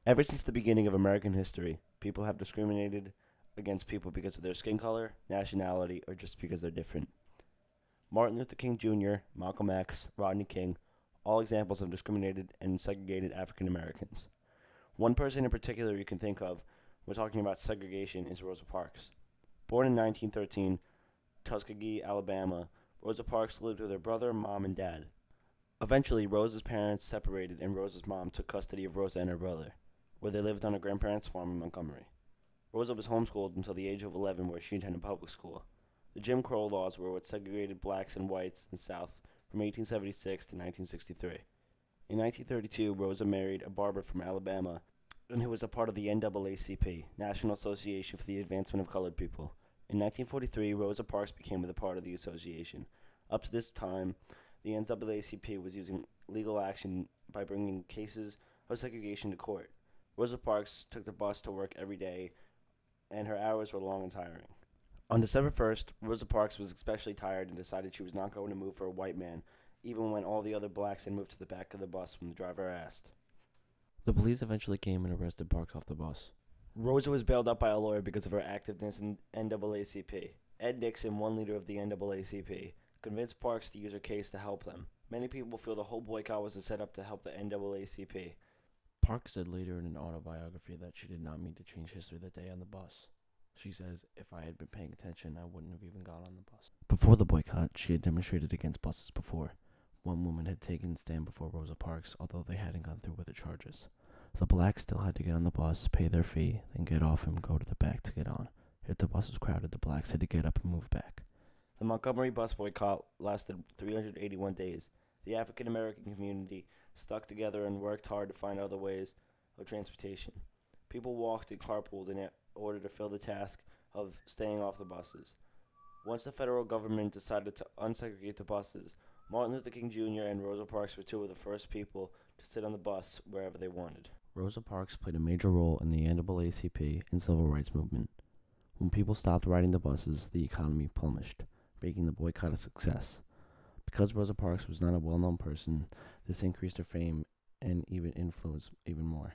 Ever since the beginning of American history, people have discriminated against people because of their skin color, nationality, or just because they're different. Martin Luther King Jr., Malcolm X, Rodney King, all examples of discriminated and segregated African Americans. One person in particular you can think of when talking about segregation is Rosa Parks. Born in 1913, Tuskegee, Alabama, Rosa Parks lived with her brother, mom, and dad. Eventually, Rosa's parents separated and Rosa's mom took custody of Rosa and her brother, where they lived on her grandparents' farm in Montgomery. Rosa was homeschooled until the age of 11, where she attended public school. The Jim Crow laws were what segregated blacks and whites in the South from 1876 to 1963. In 1932, Rosa married a barber from Alabama and who was a part of the NAACP, National Association for the Advancement of Colored People. In 1943, Rosa Parks became a part of the association. Up to this time, the NAACP was using legal action by bringing cases of segregation to court. Rosa Parks took the bus to work every day, and her hours were long and tiring. On December 1st, Rosa Parks was especially tired and decided she was not going to move for a white man, even when all the other blacks had moved to the back of the bus when the driver asked. The police eventually came and arrested Parks off the bus. Rosa was bailed out by a lawyer because of her activeness in NAACP. Ed Nixon, one leader of the NAACP, convinced Parks to use her case to help them. Many people feel the whole boycott was a setup to help the NAACP. Parks said later in an autobiography that she did not mean to change history that day on the bus. She says, "If I had been paying attention, I wouldn't have even got on the bus." Before the boycott, she had demonstrated against buses before. One woman had taken a stand before Rosa Parks, although they hadn't gone through with the charges. The blacks still had to get on the bus, pay their fee, then get off and go to the back to get on. If the bus was crowded, the blacks had to get up and move back. The Montgomery bus boycott lasted 381 days. The African American community stuck together and worked hard to find other ways of transportation. People walked and carpooled in order to fill the task of staying off the buses. Once the federal government decided to unsegregate the buses, Martin Luther King Jr. and Rosa Parks were two of the first people to sit on the bus wherever they wanted. Rosa Parks played a major role in the NAACP and civil rights movement. When people stopped riding the buses, the economy plummeted, making the boycott a success. Because Rosa Parks was not a well-known person, this increased her fame and even influence even more.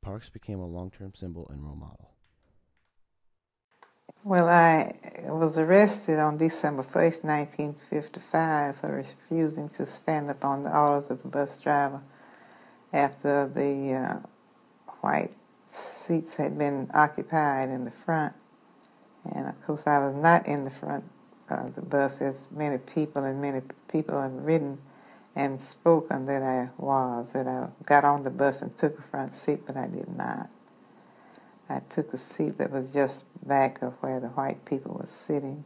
Parks became a long-term symbol and role model. Well, I was arrested on December 1st, 1955 for refusing to stand up on the orders of the bus driver after the white seats had been occupied in the front. And, of course, I was not in the front of the bus as many people have ridden and spoken that I got on the bus and took a front seat, but I did not. I took a seat that was just back of where the white people were sitting.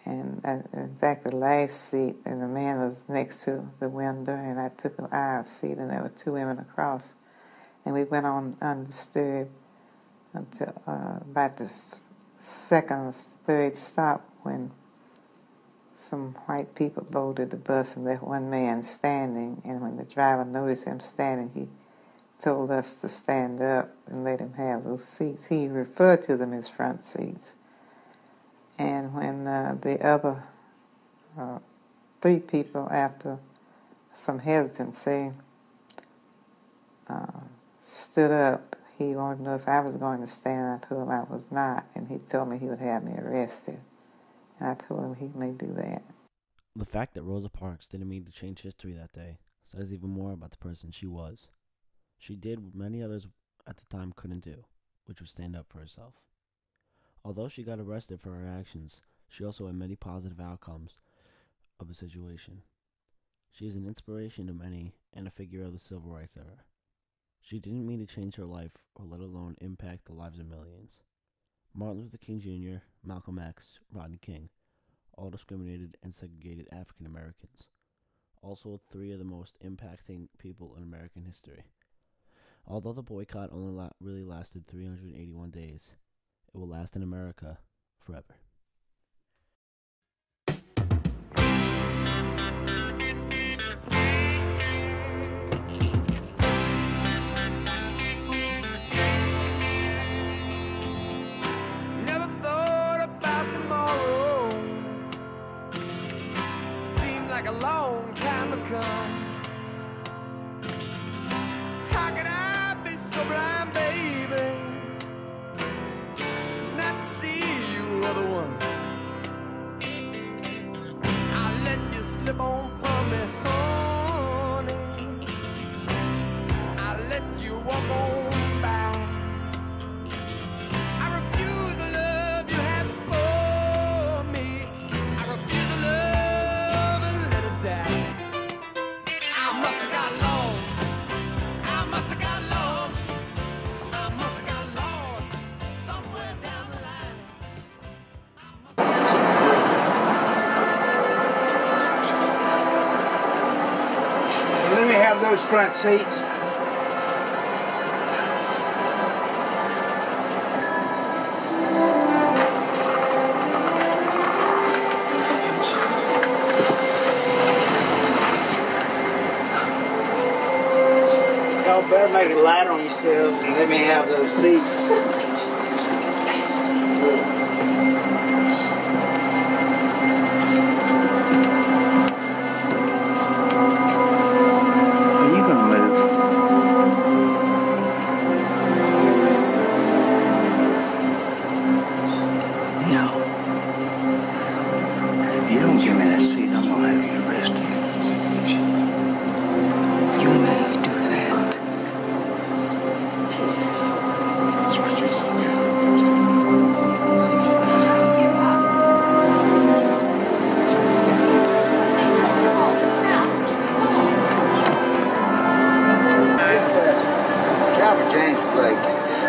And in fact, the last seat, and the man was next to the window, and I took an aisle seat, and there were two women across. And we went on undisturbed until about the second or third stop when some white people boarded the bus and left one man standing. And when the driver noticed him standing, he told us to stand up and let him have those seats. He referred to them as front seats. And when the other three people, after some hesitancy, stood up, he wanted to know if I was going to stand. I told him I was not, and he told me he would have me arrested. And I told him he may do that. The fact that Rosa Parks didn't mean to change history that day says even more about the person she was. She did what many others at the time couldn't do, which was stand up for herself. Although she got arrested for her actions, she also had many positive outcomes of the situation. She is an inspiration to many and a figure of the civil rights era. She didn't mean to change her life, or let alone impact the lives of millions. Martin Luther King Jr., Malcolm X, Rodney King, all discriminated and segregated African Americans. Also, three of the most impacting people in American history. Although the boycott only really lasted 381 days, it will last in America forever. Never thought about tomorrow. Seemed like a long time to come. How could I slip on from me, honey, I let you walk on by. I refuse the love you had for me. I refuse the love and let it die. I must have got lost. I must have got lost. I must have got lost somewhere down the line. Let me have those front seats. Y'all better make it light on yourselves and let me have those seats.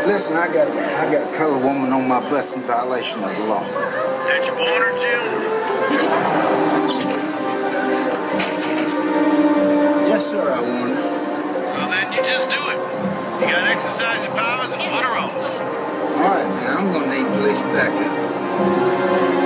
Listen, I got a colored woman on my bus in violation of the law. Did you warn her, Jim? Yes, sir, I warned her. Well, then you just do it. You gotta exercise your powers and put her on. All right, now I'm gonna need police backup.